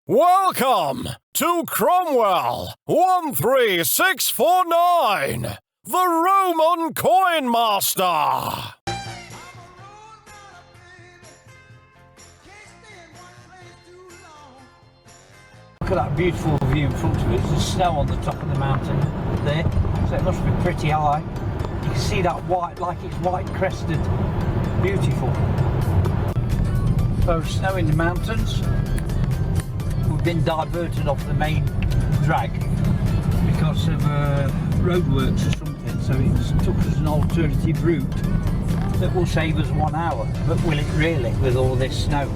Welcome to Cromwell 13649, the Roman Coin Master. Look at that beautiful view in front of it. There's snow on the top of the mountain there, so it must be pretty high. You can see that white, like it's white crested. Beautiful. So snow in the mountains. We've been diverted off the main drag because of roadworks or something, so it took us an alternative route that will save us 1 hour. But will it really, with all this snow?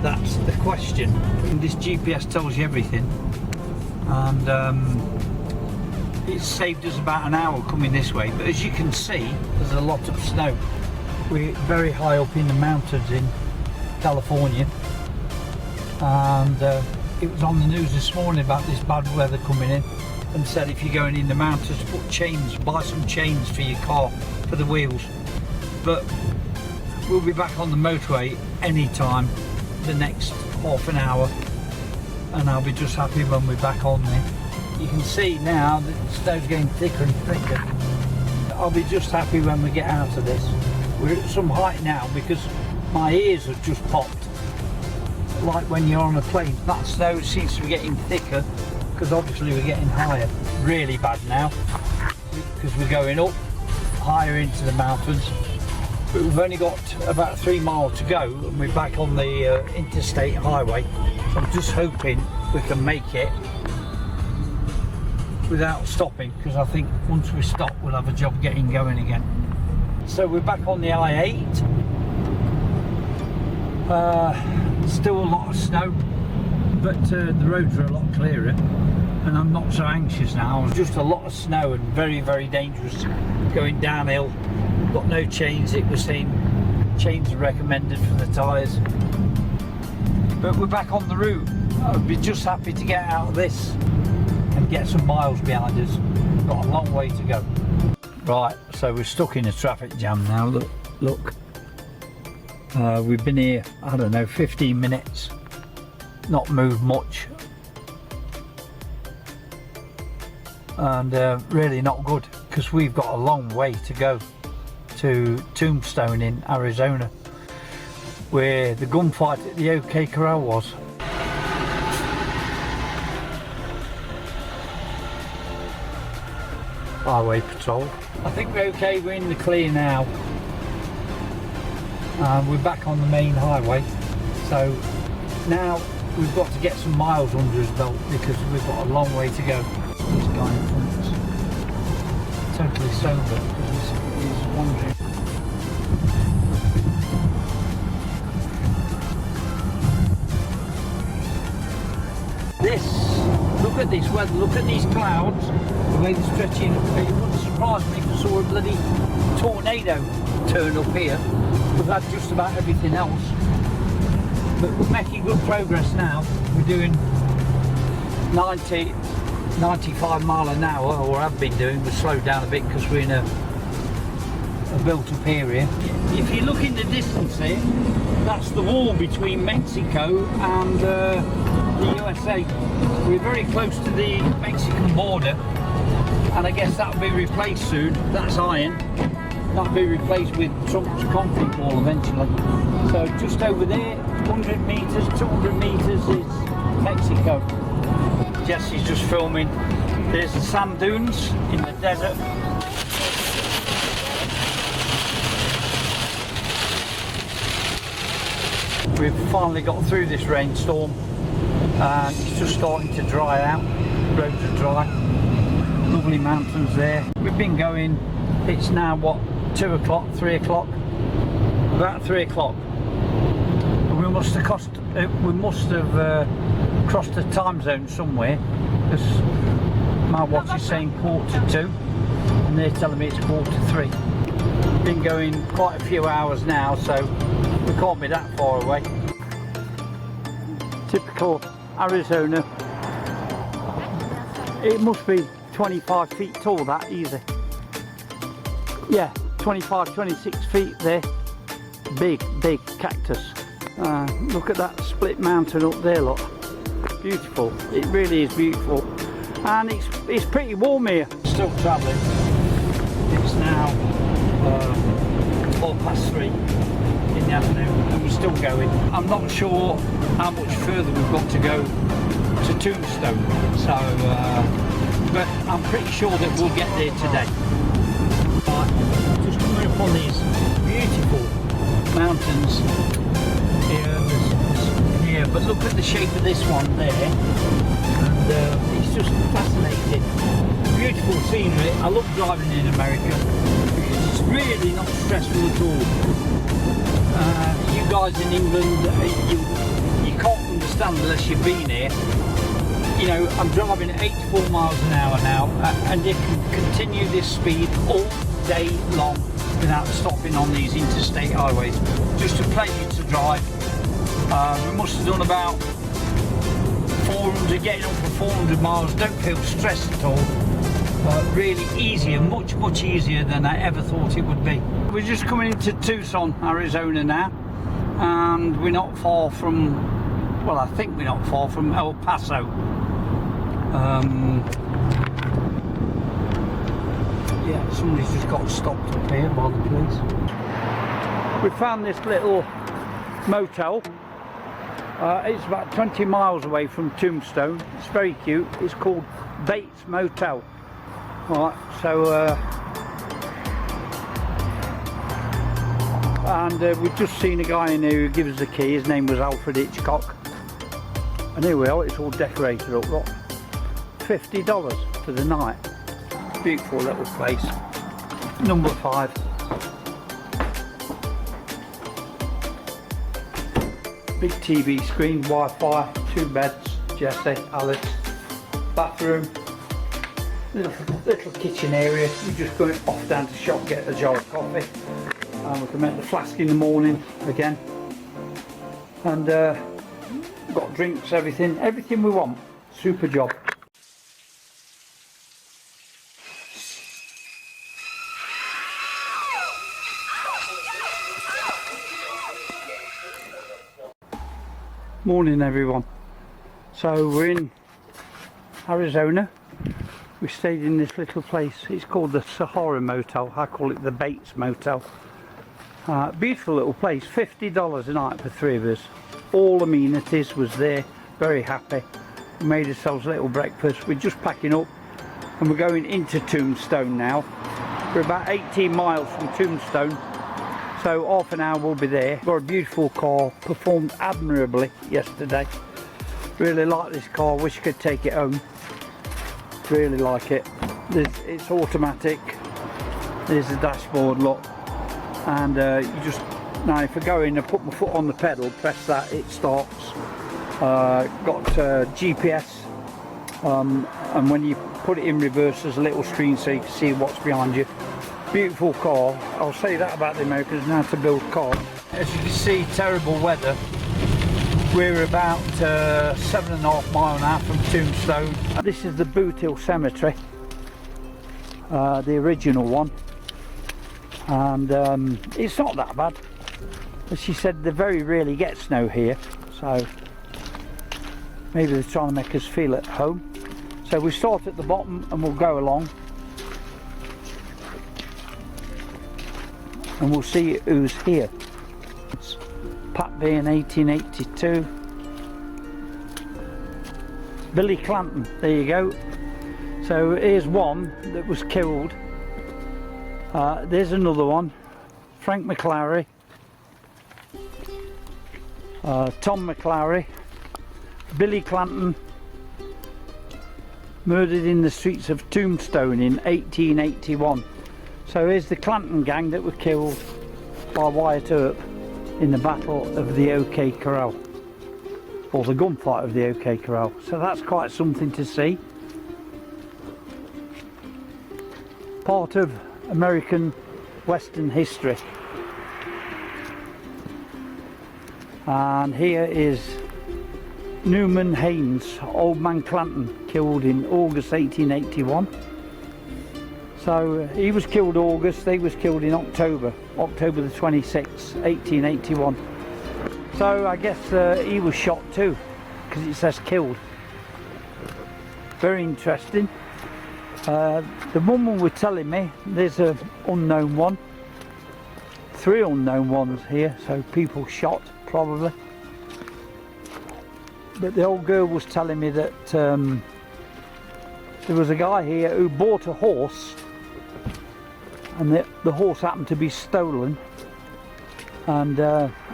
That's the question. And this GPS tells you everything, and it's saved us about an hour coming this way. But as you can see, there's a lot of snow. We're very high up in the mountains in California, and it was on the news this morning about this bad weather coming in, and said if you're going in the mountains, put chains, buy some chains for your car, for the wheels. But we'll be back on the motorway anytime the next half an hour, and I'll be just happy when we're back on there. You can see now that the snow's getting thicker and thicker. I'll be just happy when we get out of this. We're at some height now because my ears have just popped. Like when you're on a plane, that snow seems to be getting thicker because obviously we're getting higher. Really bad now because we're going up higher into the mountains, but we've only got about 3 miles to go and we're back on the interstate highway. I'm just hoping we can make it without stopping, because I think once we stop we'll have a job getting going again. So we're back on the I-8. Still a lot of snow, but the roads are a lot clearer and I'm not so anxious now. Just a lot of snow and very, very dangerous going downhill. Got no chains. It was saying chains are recommended for the tyres, but we're back on the route. I'd be just happy to get out of this and get some miles behind us. Got a long way to go. Right, so we're stuck in a traffic jam now. Look. We've been here, I don't know, 15 minutes, not moved much, and really not good, because we've got a long way to go to Tombstone in Arizona, where the gunfight at the OK Corral was. Highway patrol. I think we're okay, we're in the clear now. We're back on the main highway, so now we've got to get some miles under his belt because we've got a long way to go. This guy in front of us, totally sober because he's wandering. Look at this weather, look at these clouds, the way they're stretching. It wouldn't surprise me if we saw a bloody tornado turn up here. We've had just about everything else, but we're making good progress now. We're doing 95 mile an hour, or have been doing. We've slowed down a bit because we're in a built up area. If you look in the distance here, that's the wall between Mexico and the USA. We're very close to the Mexican border, and I guess that'll be replaced soon. That's iron. That'll be replaced with Trump's concrete wall eventually. So just over there, 100 metres, 200 metres is Mexico. Jesse's just filming. There's the sand dunes in the desert. We've finally got through this rainstorm and it's just starting to dry out. Roads are dry. Lovely mountains there. We've been going, it's now what, 2 o'clock, 3 o'clock, about 3 o'clock. We must have crossed a time zone somewhere, because my watch is saying 1:45 and they're telling me it's 2:45. Been going quite a few hours now, so we can't be that far away. Typical Arizona. It must be 25 feet tall, that easy. Yeah, 25, 26 feet there. Big cactus. Look at that split mountain up there, look. Beautiful. It really is beautiful. And it's pretty warm here. Still travelling. It's now 3:04 in the afternoon and we're still going. I'm not sure how much further we've got to go to Tombstone, so but I'm pretty sure that we'll get there today. Just coming up on these beautiful mountains here, but look at the shape of this one there, and it's just fascinating. Beautiful scenery. I love driving in America because it's really not stressful at all. You guys in England, you can't understand unless you've been here. You know, I'm driving at 84 miles an hour now, and you can continue this speed all day long without stopping on these interstate highways. Just a pleasure to drive. We must have done about 400, getting up to 400 miles. Don't feel stressed at all. Really easier, much easier than I ever thought it would be. We're just coming into Tucson, Arizona now, and we're not far from, well, I think we're not far from El Paso. Yeah, somebody's just got stopped up here by the police. We found this little motel. It's about 20 miles away from Tombstone. It's very cute. It's called Bates Motel. Alright, so we've just seen a guy in here who gives us the key. His name was Alfred Hitchcock. And here we are, it's all decorated up. Look, $50 for the night. Beautiful little place. Number 5. Big TV screen, Wi-Fi, 2 beds, Jesse, Alice, bathroom, little kitchen area. We're just going off down to the shop, get a jar of coffee, and we can make the flask in the morning again. And got drinks, everything we want. Super job. Morning everyone. So we're in Arizona. We stayed in this little place. It's called the Sahara Motel. I call it the Bates Motel. Beautiful little place. $50 a night for 3 of us. All amenities was there. Very happy. We made ourselves a little breakfast. We're just packing up and we're going into Tombstone now. We're about 18 miles from Tombstone. So half an hour we'll be there. Got a beautiful car, performed admirably yesterday. Really like this car, wish I could take it home. Really like it. It's automatic. There's the dashboard, look. And you just, now if I go in and put my foot on the pedal, press that, it starts. Got GPS. And when you put it in reverse, there's a little screen so you can see what's behind you. Beautiful car. I'll say that about the Americans, know how to build cars. As you can see, terrible weather. We're about 7.5 miles an hour from Tombstone. This is the Boothill Cemetary, the original one, and it's not that bad. As she said, they very rarely get snow here, so maybe they're trying to make us feel at home. So we start at the bottom and we'll go along. And we'll see who's here. It's Pat B in 1882. Billy Clanton, there you go. So here's one that was killed. There's another one. Frank McLary. Tom McLary. Billy Clanton. Murdered in the streets of Tombstone in 1881. So here's the Clanton gang that were killed by Wyatt Earp in the Battle of the OK Corral, or the Gunfight of the OK Corral. So that's quite something to see. Part of American Western history. And here is Newman Haynes, Old Man Clanton, killed in August 1881. So he was killed August, they was killed in October the 26th, 1881. So I guess he was shot too. because it says killed. Very interesting. The woman was telling me there's an unknown one. 3 unknown ones here, so people shot probably. But the old girl was telling me that there was a guy here who bought a horse, and the horse happened to be stolen, and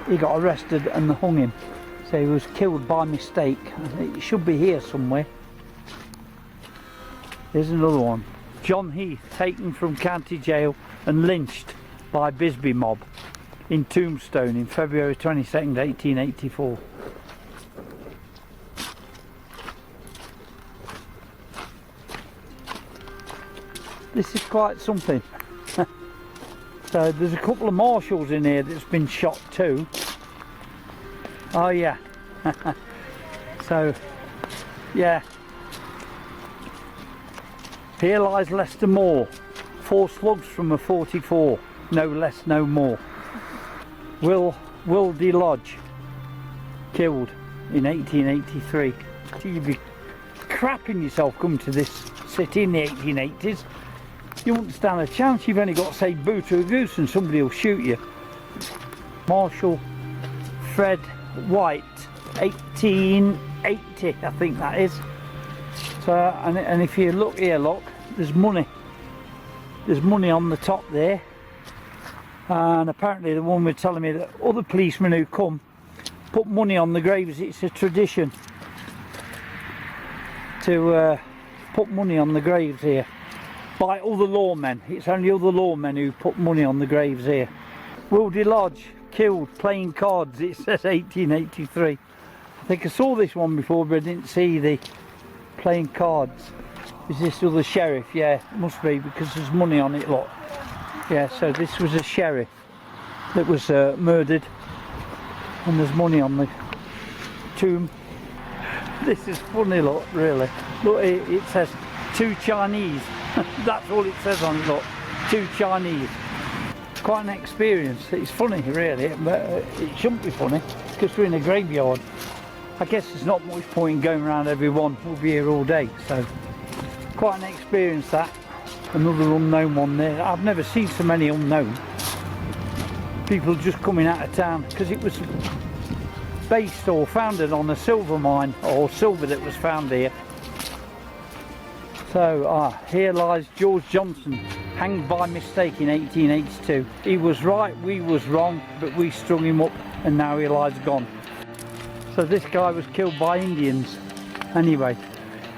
he got arrested and they hung him. So he was killed by mistake. It should be here somewhere. Here's another one. John Heath taken from county jail and lynched by Bisbee mob in Tombstone in February 22nd, 1884. This is quite something. So there's a couple of marshals in here that's been shot too. Oh yeah. So yeah. Here lies Leicester Moor. 4 slugs from a 44. No less, no more. Will D. Lodge, killed in 1883. So you'd be crapping yourself coming to this city in the 1880s. You wouldn't stand a chance. You've only got to say boo to a goose and somebody will shoot you. Marshal Fred Wyatt, 1880, I think that is. So, and if you look here, look, there's money. There's money on the top there. And apparently the woman was telling me that other policemen who come put money on the graves. It's a tradition to put money on the graves here by other lawmen. It's only other lawmen who put money on the graves here. Will D. Lodge, killed playing cards. It says 1883. I think I saw this one before, but I didn't see the playing cards. Is this other sheriff? Yeah, must be, because there's money on it, look. Yeah, so this was a sheriff that was murdered, and there's money on the tomb. This is funny, look, really. Look, it says 2 Chinese. That's all it says on it, look. 2 Chinese. It's quite an experience. It's funny, really, but it shouldn't be funny because we're in a graveyard. I guess there's not much point in going around every one. We'll be here all day, so quite an experience that. Another unknown one there. I've never seen so many unknown people just coming out of town, because it was based or founded on a silver mine, or silver that was found here. So here lies George Johnson, hanged by mistake in 1882. He was right, we was wrong, but we strung him up and now he lies gone. So this guy was killed by Indians. Anyway,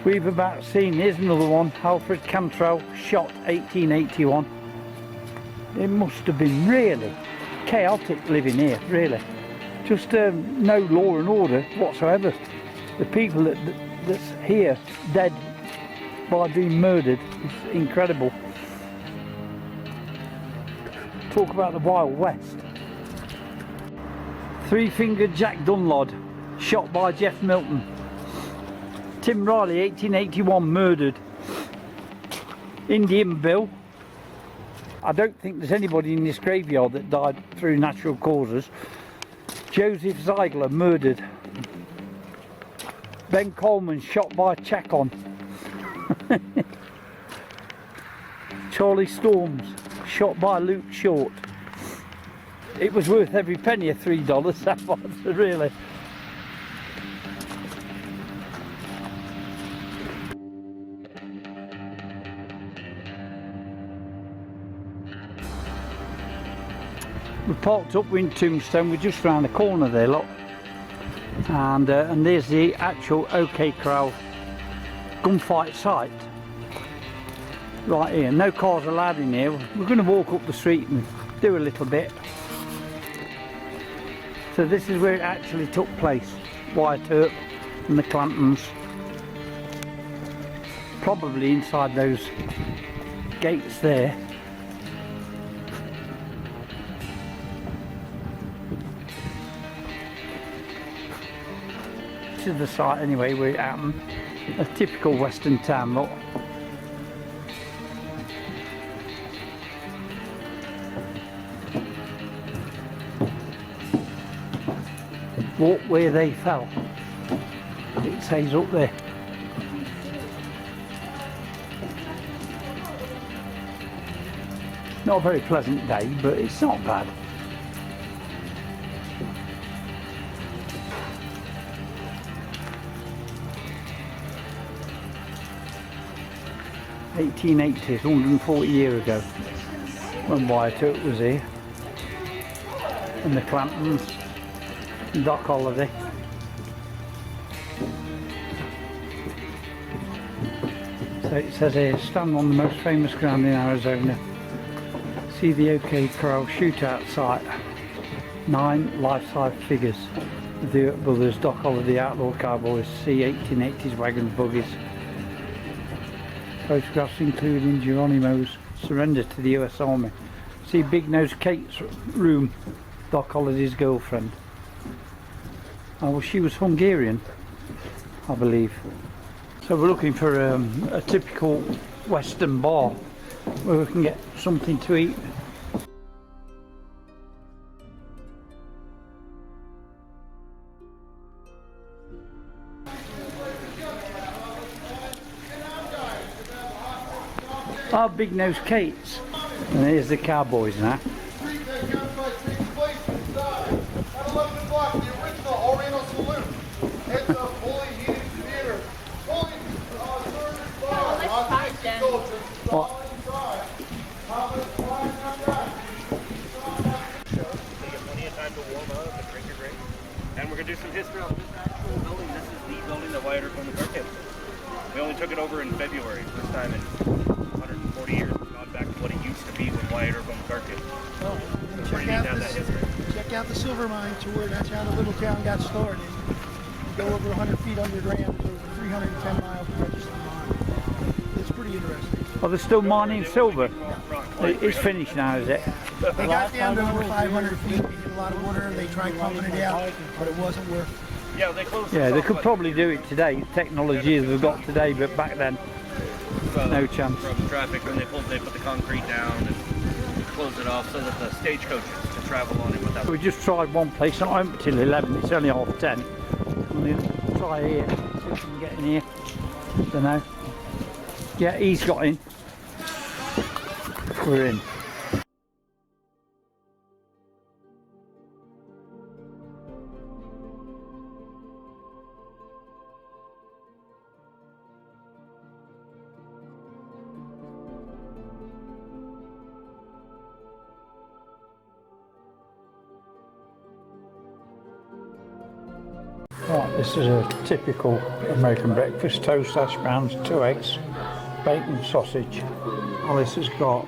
we've about seen, here's another one, Alfred Cantrell, shot 1881. It must have been really chaotic living here, really. Just no law and order whatsoever. The people that's here dead by being murdered is incredible. Talk about the Wild West. 3-fingered Jack Dunlod, shot by Jeff Milton. Tim Riley, 1881, murdered. Indian Bill. I don't think there's anybody in this graveyard that died through natural causes. Joseph Ziegler, murdered. Ben Coleman, shot by Chacon. Charlie Storms, shot by Luke Short. It was worth every penny of $3, that was, really. We parked up in Tombstone, we're just round the corner there, look. And there's the actual OK Corral gunfight site. Right here, no cars allowed in here. We're going to walk up the street and do a little bit. So this is where it actually took place. Wyatt, Earps and the Clantons. Probably inside those gates there. This is the site anyway where it happened. A typical western town, look. Walk where they fell. says up there. Not a very pleasant day, but it's not bad. (1880s), 140 years ago, when Wyatt was here, and the Clamptons, and Doc Holliday. So it says here, stand on the most famous ground in Arizona. See the OK Corral shootout site. 9 life-size figures of the Earps brothers, Doc Holliday outlaw cowboys. See 1880s wagons, buggies. Photographs including Geronimo's surrender to the US Army. See Big Nose Kate's room, Doc Holliday's girlfriend. Oh, well, she was Hungarian, I believe. So we're looking for a typical Western bar where we can get something to eat. Our Big Nose Kate's, and here's the cowboys now. Gunfight takes place inside at 11 o'clock, the original Oriental Saloon. It's a fully heated theater, fully service bar. Soldiers What? all inside. Flying on that. So you get plenty of time to warm up and drink your drink. And we're going to do some history on this actual building. This is the building that Wyatt from the Burkett. We only took it over in February, first time in 140 years. It's gone back to what it used to be when Wyatt from the Burkett. Well, It's pretty neat to have that history. check out the silver mine to where that's how the little town got started. You go over 100 feet underground, there's over 310 miles of registered mine. It's pretty interesting. Oh, they're still mining silver. It's finished now, is it? They got down to over 500 feet, they hit a lot of water, they tried pumping it out, but it wasn't worth it. Yeah, they closed Yeah, this they off, could but, probably do it today. Technology as we've got today, but back then, no chance. From traffic, when they put the concrete down and closed it off so that the stagecoaches could travel on it without. We just tried one place, not open till 11. It's only 10:30. We'll try here. See if we can get in here. Don't know. Yeah, he's got in. We're in. Right, this is a typical American breakfast: toast, hash browns, 2 eggs, bacon, sausage. Alice has got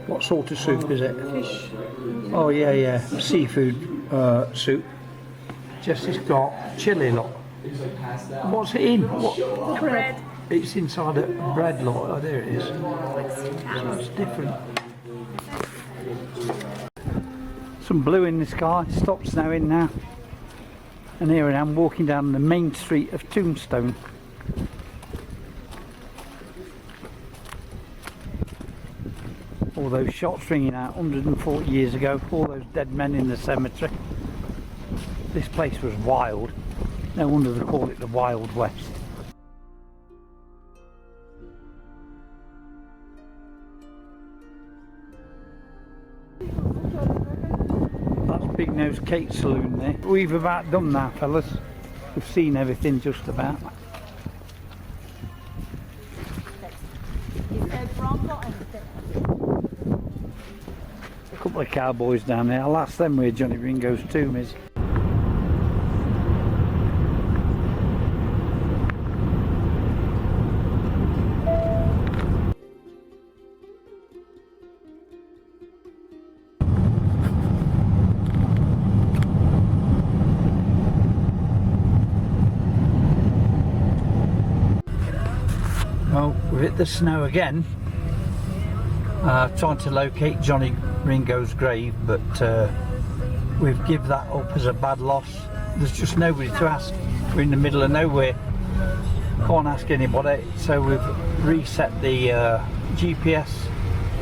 what sort of soup is it? Fish. Oh yeah, seafood soup. Jesse's got chili lot. What's it in? What? Bread. It's inside a bread lot. Oh, there it is. So it's different. Some blue in the sky. Stopped snowing now. And here I am walking down the main street of Tombstone. All those shots ringing out 140 years ago, all those dead men in the cemetery. This place was wild. No wonder they call it the Wild West. Big Nose Kate's saloon there. We've about done now, fellas. We've seen everything just about. A couple of cowboys down there. I'll ask them where Johnny Ringo's tomb is. Well, we've hit the snow again, trying to locate Johnny Ringo's grave, but we've given that up as a bad loss. There's just nobody to ask. We're in the middle of nowhere, can't ask anybody, so we've reset the GPS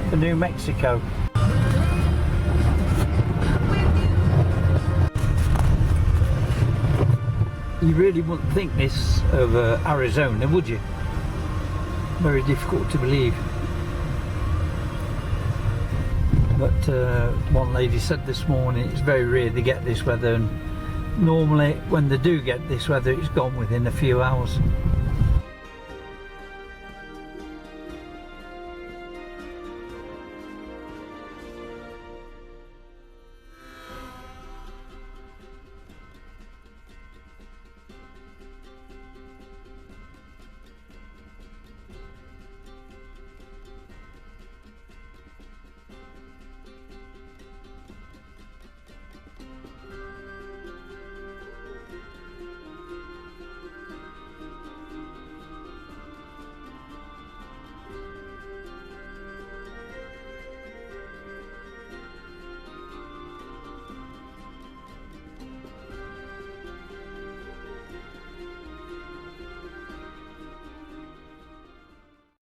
for New Mexico. You really wouldn't think this of Arizona, would you? Very difficult to believe. But one lady said this morning it's very rare they get this weather, and normally when they do get this weather it's gone within a few hours.